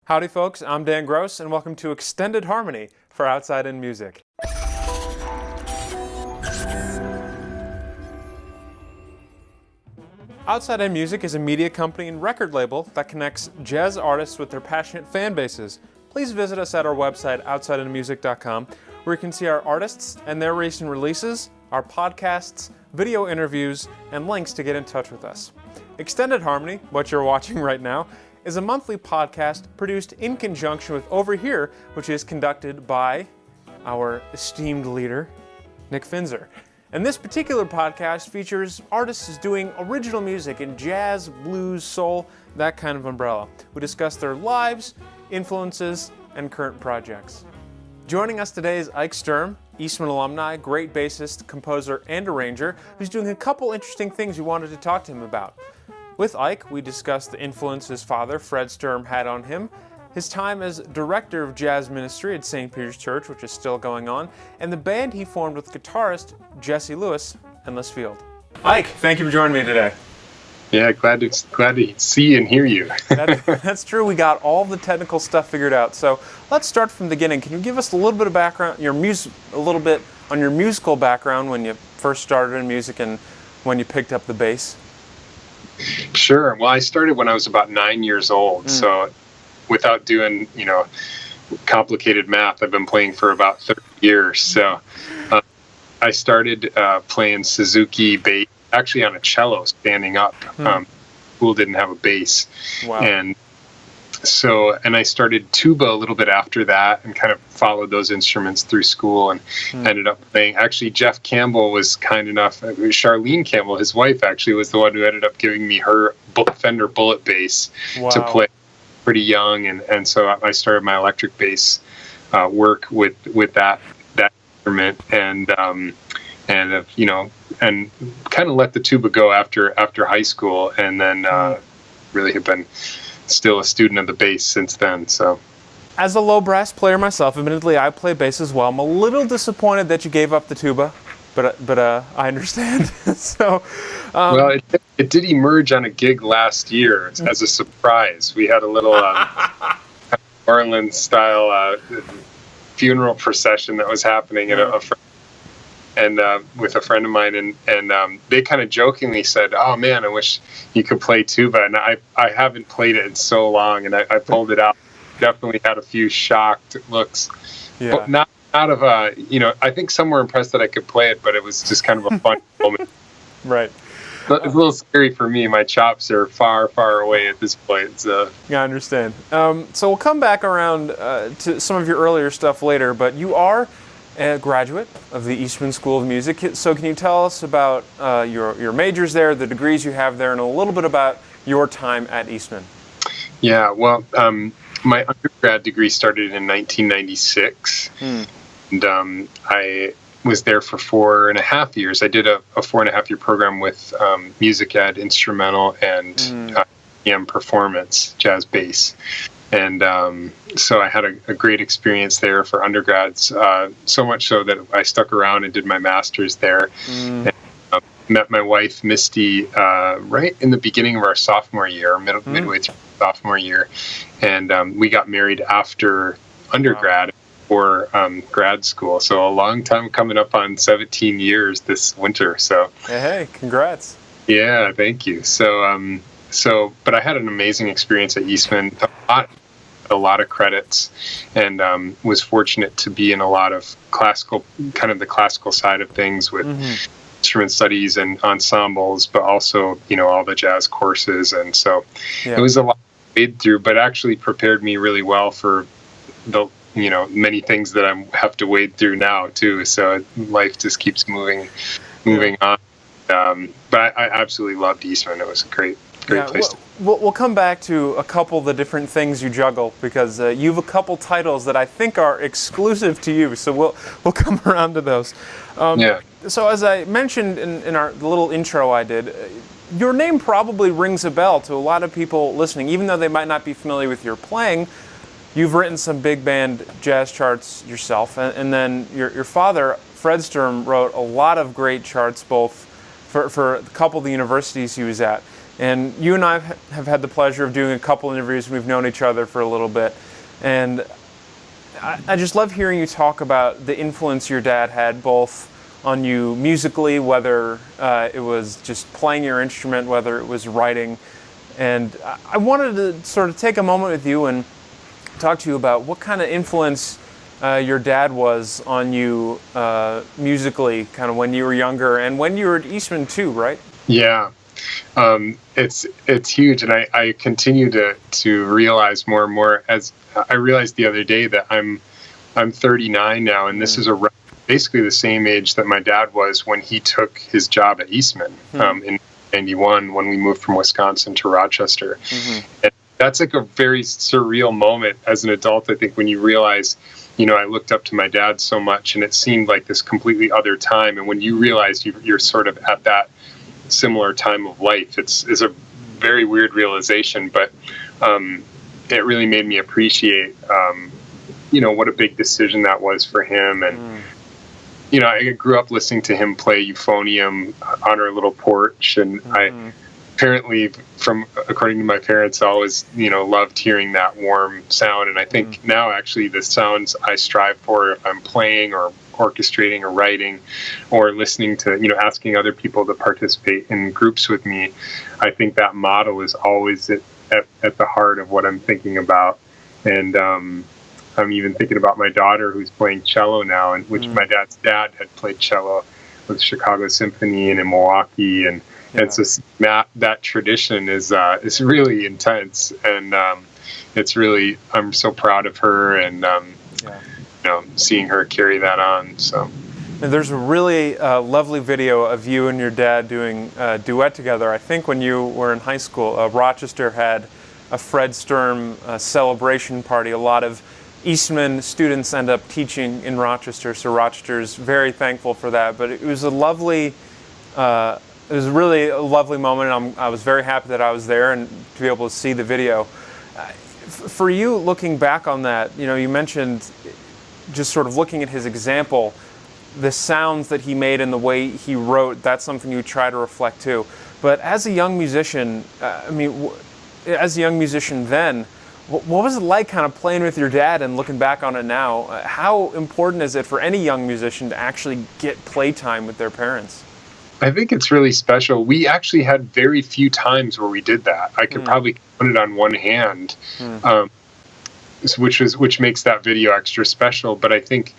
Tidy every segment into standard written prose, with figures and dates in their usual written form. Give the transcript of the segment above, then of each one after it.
Howdy folks, I'm Dan Gross and welcome to Extended Harmony for Outside In Music. Outside In Music is a media company and record label that connects jazz artists with their passionate fan bases. Please visit us at our website, outsideinmusic.com, where you can see our artists and their recent releases, our podcasts, video interviews, and links to get in touch with us. Extended Harmony, what you're watching right now, is a monthly podcast produced in conjunction with Over Here, which is conducted by our esteemed leader, Nick Finzer. And this particular podcast features artists doing original music in jazz, blues, soul, that kind of umbrella. We discuss their lives, influences, and current projects. Joining us today is Ike Sturm, Eastman alumni, great bassist, composer, and arranger, who's doing a couple interesting things we wanted to talk to him about. With Ike, we discussed the influence his father, Fred Sturm, had on him, his time as director of jazz ministry at St. Peter's Church, which is still going on, and the band he formed with guitarist Jesse Lewis, Endless Field. Ike, thank you for joining me today. Yeah, glad to see and hear you. That's true. We got all the technical stuff figured out. So let's start from the beginning. Can you give us a little bit of background, a little bit on your musical background when you first started in music and when you picked up the bass? Sure. Well, I started when I was about 9 years old. So without doing, complicated math, I've been playing for about 30 years. So I started playing Suzuki bass, actually on a cello standing up. School didn't have a bass. Wow. And I started tuba a little bit after that and kind of followed those instruments through school and ended up playing. Actually, Jeff Campbell was kind enough, Charlene Campbell, his wife, actually was the one who ended up giving me her Fender Bullet bass to play pretty young. And so I started my electric bass work with that instrument and kind of let the tuba go after high school, and then really have been still a student of the bass since then. So, as a low brass player myself, admittedly I play bass as well. I'm a little disappointed that you gave up the tuba, but I understand. So, well, it did emerge on a gig last year as a surprise. We had a little Orleans style funeral procession that was happening at with a friend of mine, and they kind of jokingly said, "Oh man, I wish you could play tuba." And I haven't played it in so long, and I pulled it out. Definitely had a few shocked looks, but not out of I think some were impressed that I could play it, but it was just kind of a fun moment. Right. But it's a little scary for me. My chops are far, far away at this point. So. Yeah, I understand. So we'll come back around to some of your earlier stuff later, but you are a graduate of the Eastman School of Music. So can you tell us about your majors there, the degrees you have there, and a little bit about your time at Eastman? Yeah, well, my undergrad degree started in 1996, and I was there for 4.5 years. I did a 4.5 year program with music ed, instrumental, and EM performance, jazz bass. And so I had a great experience there for undergrads, so much so that I stuck around and did my master's there. And, met my wife, Misty, right in the beginning of our sophomore year, midway through sophomore year. And we got married after undergrad or grad school. So a long time, coming up on 17 years this winter. So hey, congrats. Yeah, thank you. But I had an amazing experience at Eastman, a lot of credits, and was fortunate to be in a lot of classical, kind of the classical side of things with instrument studies and ensembles, but also, all the jazz courses. And so it was a lot to wade through, but actually prepared me really well for the, many things that I have to wade through now too. So life just keeps moving on. But I absolutely loved Eastman. It was a great place. We'll come back to a couple of the different things you juggle, because you have a couple titles that I think are exclusive to you. So we'll come around to those. So as I mentioned in the little intro I did, your name probably rings a bell to a lot of people listening, even though they might not be familiar with your playing. You've written some big band jazz charts yourself, and then your father, Fred Sturm, wrote a lot of great charts, both for a couple of the universities he was at. And you and I have had the pleasure of doing a couple interviews. We've known each other for a little bit. And I just love hearing you talk about the influence your dad had both on you musically, whether it was just playing your instrument, whether it was writing. And I wanted to sort of take a moment with you and talk to you about what kind of influence your dad was on you musically, kind of when you were younger and when you were at Eastman too, right? Yeah. It's huge, and I continue to realize more and more. As I realized the other day that I'm 39 now, and this is basically the same age that my dad was when he took his job at Eastman in '91 when we moved from Wisconsin to Rochester. And that's like a very surreal moment as an adult. I think when you realize, I looked up to my dad so much, and it seemed like this completely other time. And when you realize you're sort of at that similar time of life, it's a very weird realization, but it really made me appreciate what a big decision that was for him. And I grew up listening to him play euphonium on our little porch, and I apparently, according to my parents, I always loved hearing that warm sound. And I think now actually the sounds I strive for if I'm playing or orchestrating or writing or listening to, asking other people to participate in groups with me, I think that model is always at the heart of what I'm thinking about. And I'm even thinking about my daughter who's playing cello now, and which my dad's dad had played cello with Chicago Symphony and in Milwaukee. And so that tradition is really intense. And it's really, I'm so proud of her, and seeing her carry that on. So, and there's a really lovely video of you and your dad doing a duet together. I think when you were in high school, Rochester had a Fred Sturm celebration party. A lot of Eastman students end up teaching in Rochester, so Rochester's very thankful for that. But it was a lovely, it was really a lovely moment, and I was very happy that I was there and to be able to see the video. For you, looking back on that, you mentioned just sort of looking at his example, the sounds that he made and the way he wrote, that's something you try to reflect too. But as a young musician, as a young musician then, what was it like kind of playing with your dad and looking back on it now? How important is it for any young musician to actually get playtime with their parents? I think it's really special. We actually had very few times where we did that. I could probably count it on one hand. Which makes that video extra special. But I think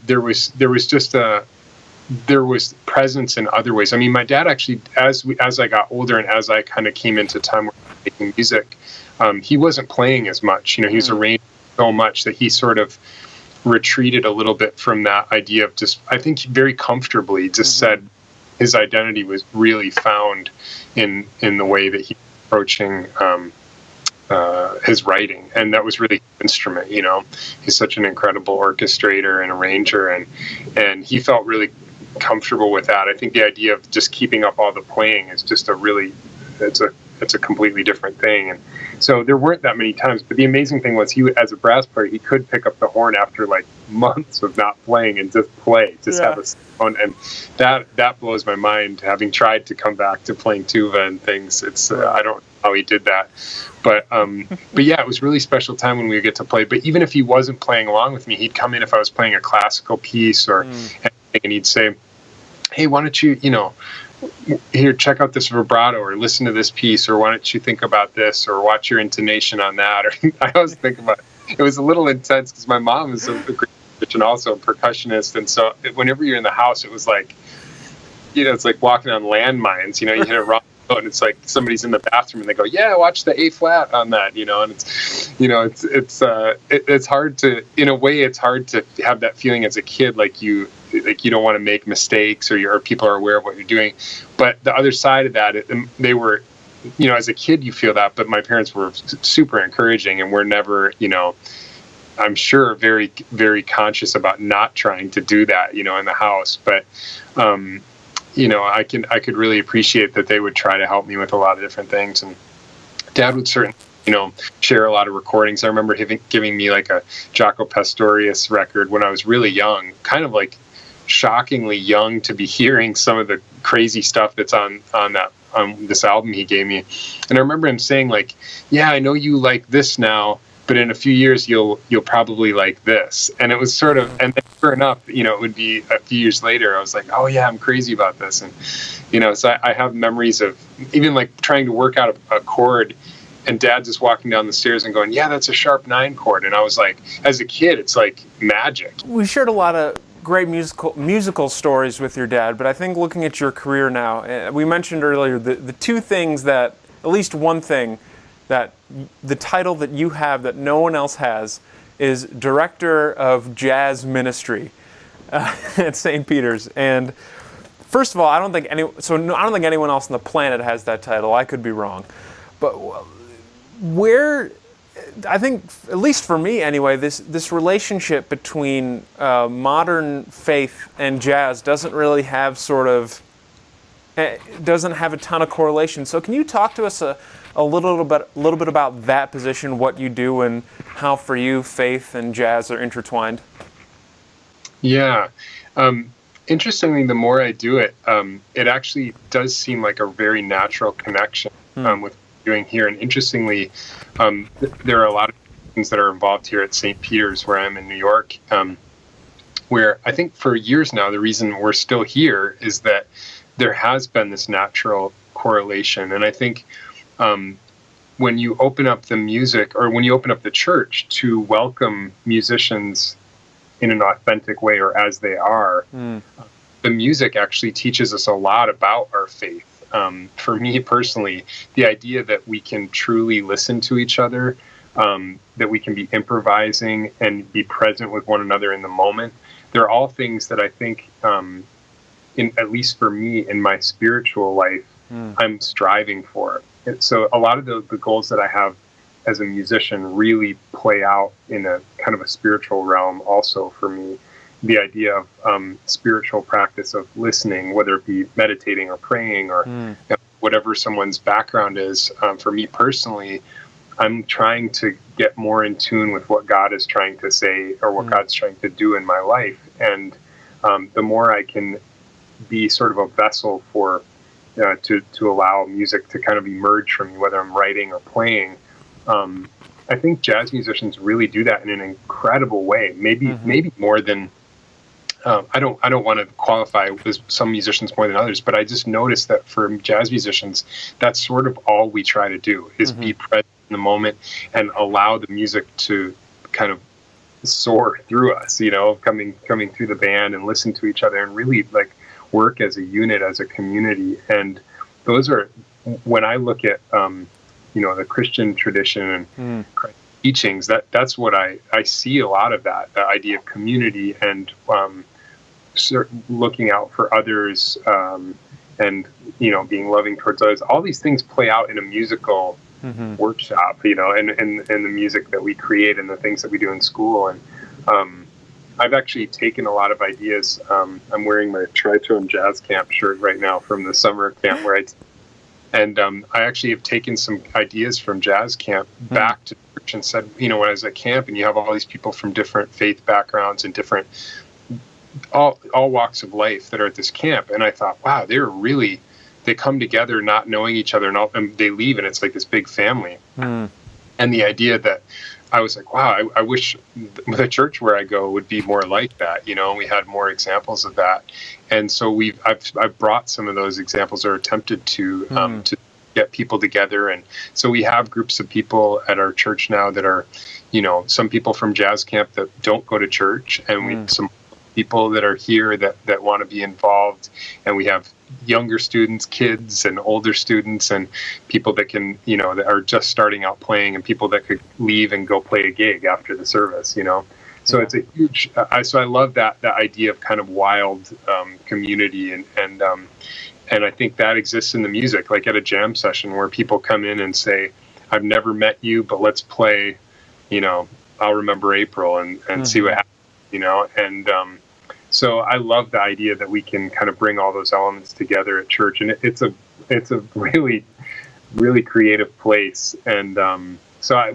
there was presence in other ways. I mean, my dad actually, as I got older and as I kind of came into time making music, he wasn't playing as much. He was arranging so much that he sort of retreated a little bit from that idea of just, I think, very comfortably just said his identity was really found in the way that he was approaching his writing, and that was really his instrument. He's such an incredible orchestrator and arranger, and he felt really comfortable with that. I think the idea of just keeping up all the playing is just it's a completely different thing. And so there weren't that many times, but the amazing thing was as a brass player, he could pick up the horn after like months of not playing and just play, have a sound. And that blows my mind, having tried to come back to playing tuba and things. It's I don't know how he did that, but yeah, it was a really special time when we would get to play. But even if he wasn't playing along with me, he'd come in if I was playing a classical piece or anything, and he'd say, hey, why don't you, here, check out this vibrato, or listen to this piece, or why don't you think about this, or watch your intonation on that. Or I always think about it. It was a little intense because my mom is a great musician, also a percussionist, and so whenever you're in the house, it was like, it's like walking on landmines. You hit a wrong note, and it's like somebody's in the bathroom, and they go, "Yeah, watch the A flat on that," and it's hard to, in a way, it's hard to have that feeling as a kid, like you don't want to make mistakes, or people are aware of what you're doing. But the other side of that, they were, as a kid you feel that, but my parents were super encouraging, and were never, I'm sure very, very conscious about not trying to do that, in the house. But, I could really appreciate that they would try to help me with a lot of different things. And Dad would certainly, share a lot of recordings. I remember him giving me like a Jaco Pastorius record when I was really young, kind of like shockingly young to be hearing some of the crazy stuff that's on this album he gave me. And I remember him saying like, yeah, I know you like this now, but in a few years you'll probably like this. And it was sort of, and then sure enough, it would be a few years later, I was like, oh yeah, I'm crazy about this. And, so I have memories of even like trying to work out a chord, and Dad just walking down the stairs and going, yeah, that's a sharp 9 chord. And I was like, as a kid, it's like magic. We shared a lot of great musical stories with your dad, but I think looking at your career now, we mentioned earlier the two things that, at least one thing, that the title that you have that no one else has is Director of Jazz Ministry at St. Peter's. And first of all, I don't think anyone else on the planet has that title. I could be wrong. But where, I think, at least for me anyway, this relationship between modern faith and jazz doesn't really have doesn't have a ton of correlation. So can you talk to us a little bit about that position, what you do, and how for you faith and jazz are intertwined? Yeah. Interestingly, the more I do it, it actually does seem like a very natural connection with doing here. And interestingly, there are a lot of things that are involved here at St. Peter's, where I'm in New York, where I think for years now, the reason we're still here is that there has been this natural correlation. And I think when you open up the music, or when you open up the church to welcome musicians in an authentic way, or as they are, the music actually teaches us a lot about our faith. For me personally, the idea that we can truly listen to each other, that we can be improvising and be present with one another in the moment, they're all things that I think, at least for me in my spiritual life, I'm striving for. And so a lot of the goals that I have as a musician really play out in a kind of a spiritual realm also for me. The idea of spiritual practice of listening, whether it be meditating or praying or whatever someone's background is. For me personally, I'm trying to get more in tune with what God is trying to say, or what God's trying to do in my life. And the more I can be sort of a vessel for to allow music to kind of emerge from me, whether I'm writing or playing, I think jazz musicians really do that in an incredible way. Maybe more than I don't want to qualify with some musicians more than others, but I just noticed that for jazz musicians, that's sort of all we try to do is be present in the moment and allow the music to kind of soar through us, coming through the band, and listen to each other and really like work as a unit, as a community. And those are, when I look at the Christian tradition and teachings, that's what I see a lot of that, the idea of community and looking out for others, and being loving towards others. All these things play out in a musical workshop, and the music that we create and the things that we do in school. And I've actually taken a lot of ideas. I'm wearing my Tritone Jazz Camp shirt right now from the summer camp where I actually have taken some ideas from jazz camp back to church and said, when I was at camp and you have all these people from different faith backgrounds and different, all walks of life that are at this camp. And I thought, wow, they come together not knowing each other, and they leave and it's like this big family. And the idea that I was like, wow, I wish the church where I go would be more like that, and we had more examples of that. And so I've brought some of those examples, or attempted to get people together. And so we have groups of people at our church now that are, some people from jazz camp that don't go to church, and some people that are here that want to be involved. And we have younger students, kids, and older students, and people that can, that are just starting out playing, and people that could leave and go play a gig after the service, So it's a huge, so I love that idea of kind of wild community. And I think that exists in the music, like at a jam session where people come in and say, I've never met you, but let's play, I'll Remember April and see what happens, and so I love the idea that we can kind of bring all those elements together at church, and it's a really, really creative place. And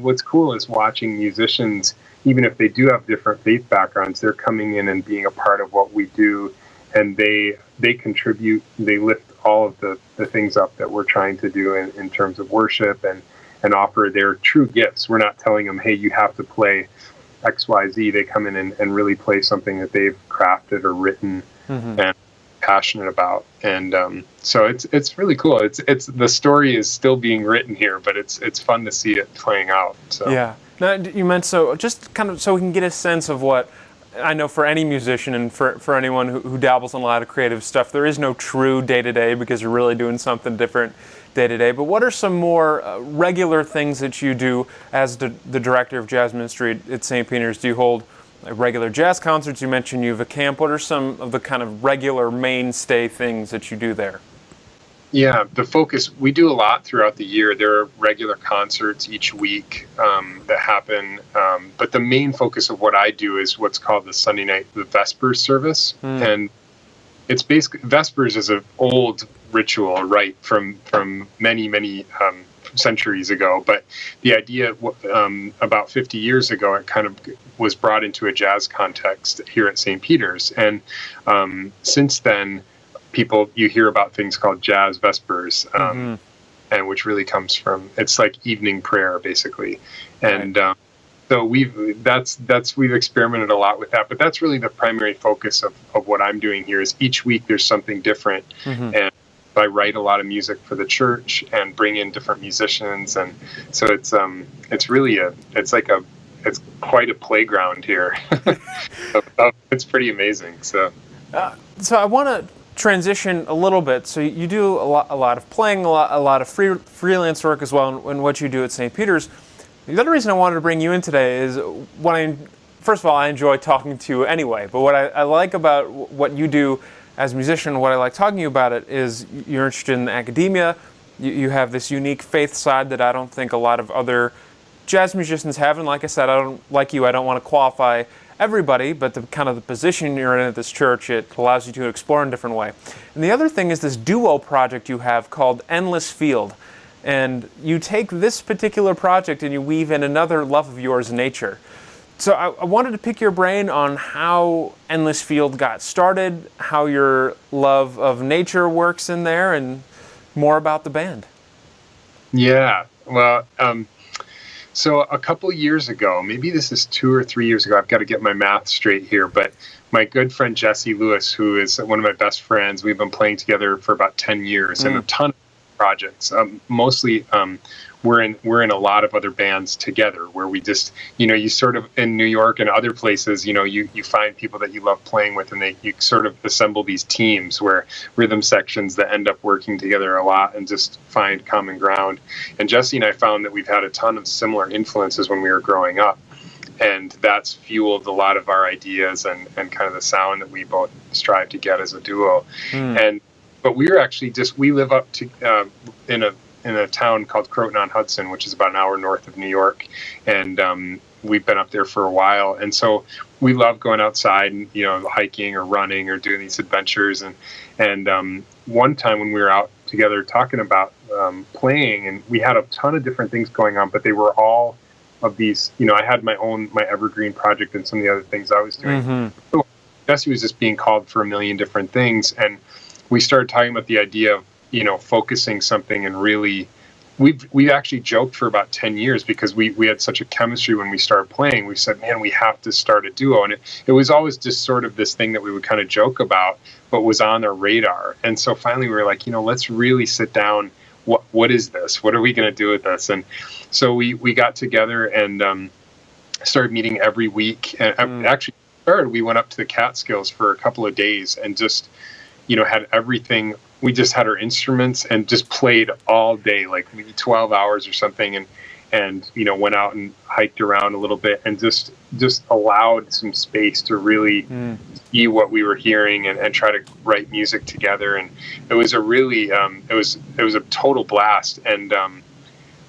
what's cool is watching musicians, even if they do have different faith backgrounds, they're coming in and being a part of what we do and they contribute, they lift all of the things up that we're trying to do in terms of worship, and offer their true gifts. We're not telling them, hey, you have to play XYZ. They come in and really play something that they've crafted or written and passionate about. And so it's really cool. It's the story is still being written here, but it's fun to see it playing out. So Yeah. Now, you meant, so just kind of so we can get a sense of what, I know for any musician and for anyone who dabbles in a lot of creative stuff, there is no true day-to-day because you're really doing something different day-to-day. But what are some more regular things that you do as the director of jazz ministry at St. Peter's? Do you hold regular jazz concerts? You mentioned you have a camp. What are some of the kind of regular mainstay things that you do there? Yeah, the focus, we do a lot throughout the year. There are regular concerts each week that happen. But the main focus of what I do is what's called the Sunday night, the Vespers service. And it's basically, Vespers is an old ritual, right, from many, many centuries ago. But the idea, about 50 years ago, it kind of was brought into a jazz context here at St. Peter's. And since then, you hear about things called jazz vespers, and which really comes from, it's like evening prayer basically. And so we've experimented a lot with that, but that's really the primary focus of what I'm doing here. Is each week there's something different, and I write a lot of music for the church and bring in different musicians, and so it's really it's quite a playground here. It's pretty amazing. So I want to transition a little bit. So you do a lot of playing, a lot of freelance work as well in what you do at St. Peter's. The other reason I wanted to bring you in today is first of all, I enjoy talking to you anyway, but what I like about what you do as a musician, what I like talking to you about it is you're interested in academia. You have this unique faith side that I don't think a lot of other jazz musicians have. And like I said, I don't want to qualify everybody, but the kind of the position you're in at this church, it allows you to explore in a different way. And the other thing is this duo project you have called Endless Field. And you take this particular project and you weave in another love of yours, nature. So I wanted to pick your brain on how Endless Field got started, how your love of nature works in there, and more about the band. Yeah, well, so a couple years ago, maybe this is 2 or 3 years ago, I've got to get my math straight here, but my good friend Jesse Lewis, who is one of my best friends, we've been playing together for about 10 years and a ton of projects. Mostly we're in a lot of other bands together where we just, you sort of, in New York and other places, you find people that you love playing with, and you sort of assemble these teams where rhythm sections that end up working together a lot and just find common ground. And Jesse and I found that we've had a ton of similar influences when we were growing up, and that's fueled a lot of our ideas and kind of the sound that we both strive to get as a duo. But we live up to in a town called Croton-on-Hudson, which is about an hour north of New York, and we've been up there for a while. And so we love going outside and hiking or running or doing these adventures. And one time when we were out together talking about playing, and we had a ton of different things going on, but they were all of these. I had my evergreen project and some of the other things I was doing. So Jesse was just being called for a million different things, and we started talking about the idea of focusing something, and really we actually joked for about 10 years because we had such a chemistry when we started playing. We said, man, we have to start a duo. And it was always just sort of this thing that we would kind of joke about, but was on our radar. And so finally we were like, let's really sit down. What is this? What are we going to do with this? And so we got together and started meeting every week. And actually we went up to the Catskills for a couple of days and just had everything. We just had our instruments and just played all day, like maybe 12 hours or something, and went out and hiked around a little bit and just allowed some space to really see what we were hearing and try to write music together. And it was a really it was a total blast. And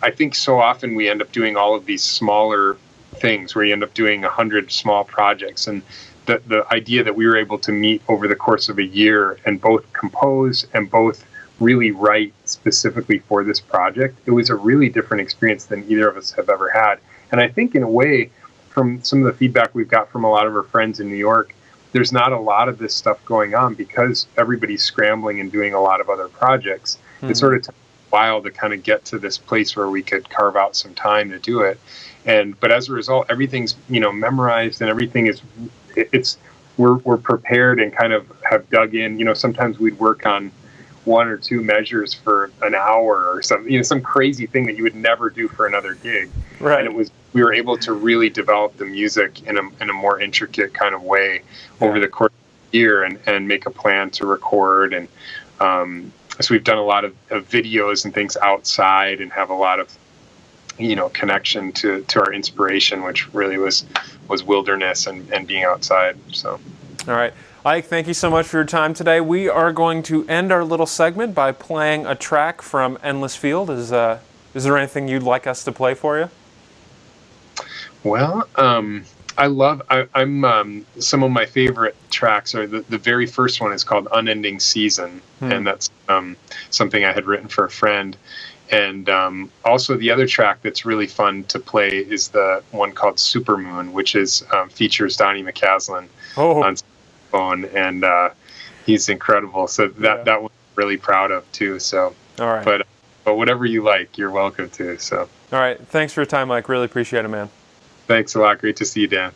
I think so often we end up doing all of these smaller things where you end up doing 100 small projects, and the idea that we were able to meet over the course of a year and both compose and both really write specifically for this project, it was a really different experience than either of us have ever had. And I think in a way, from some of the feedback we've got from a lot of our friends in New York, there's not a lot of this stuff going on because everybody's scrambling and doing a lot of other projects. It sort of took a while to kind of get to this place where we could carve out some time to do it. But as a result, everything's, memorized, and everything is, we're prepared and kind of have dug in. Sometimes we'd work on one or two measures for an hour or something, some crazy thing that you would never do for another gig. Right. And we were able to really develop the music in a more intricate kind of way over the course of the year, and make a plan to record. And so we've done a lot of videos and things outside, and have a lot of connection to our inspiration, which really was wilderness and being outside. So, all right, Ike, thank you so much for your time today. We are going to end our little segment by playing a track from Endless Field. Is there anything you'd like us to play for you? Well, I'm some of my favorite tracks are the very first one is called Unending Season, and that's something I had written for a friend. And also the other track that's really fun to play is the one called Supermoon, which is features Donnie McCaslin on phone, and he's incredible. So that one I'm really proud of too. So, all right. But whatever you like, you're welcome to. So, all right. Thanks for your time, Mike. Really appreciate it, man. Thanks a lot. Great to see you, Dan.